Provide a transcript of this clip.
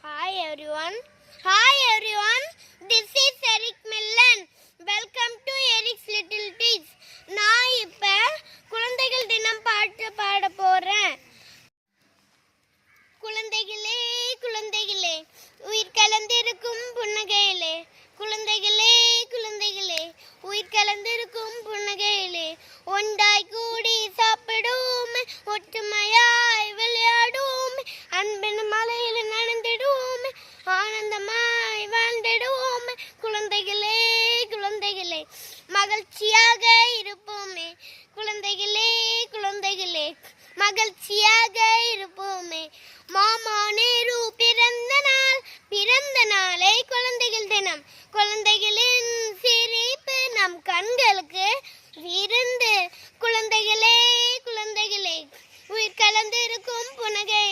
Hi everyone. Hi everyone. This is Eric Millen. Welcome to Eric's Little Teach. நான் இப்ப குழந்தைகள் தினம் பாட்டு பாட போறேன். குழந்தைகளே குழந்தைகளே உயிர் கலந்திருக்கும் புன்னகையிலே, குழந்தைகளே குழந்தைகளே உயிர் கலந்திருக்கும் புன்னகையிலே, ஒன்றாய் கூடி சாப்பிடுவோம், ஒற்றுமையாய் விளையாடுவோம், அன்பின் மலையில் நடந்திடுவோம், ஆனந்தமாய் வாழ்ந்திடுவோம். குழந்தைகளே குழந்தைகளே மகிழ்ச்சியாக இருப்போமே, குழந்தைகளே குழந்தைகளே மகிழ்ச்சியாக இருப்போமே. மாமா நேரு பிறந்த நாளை குழந்தைகள் தினம். குழந்தைகளின் சிரிப்பு நம் கண்களுக்கு விருந்து. குழந்தைகளே குழந்தைகளே உயிர் கலந்திருக்கும் புன்னகை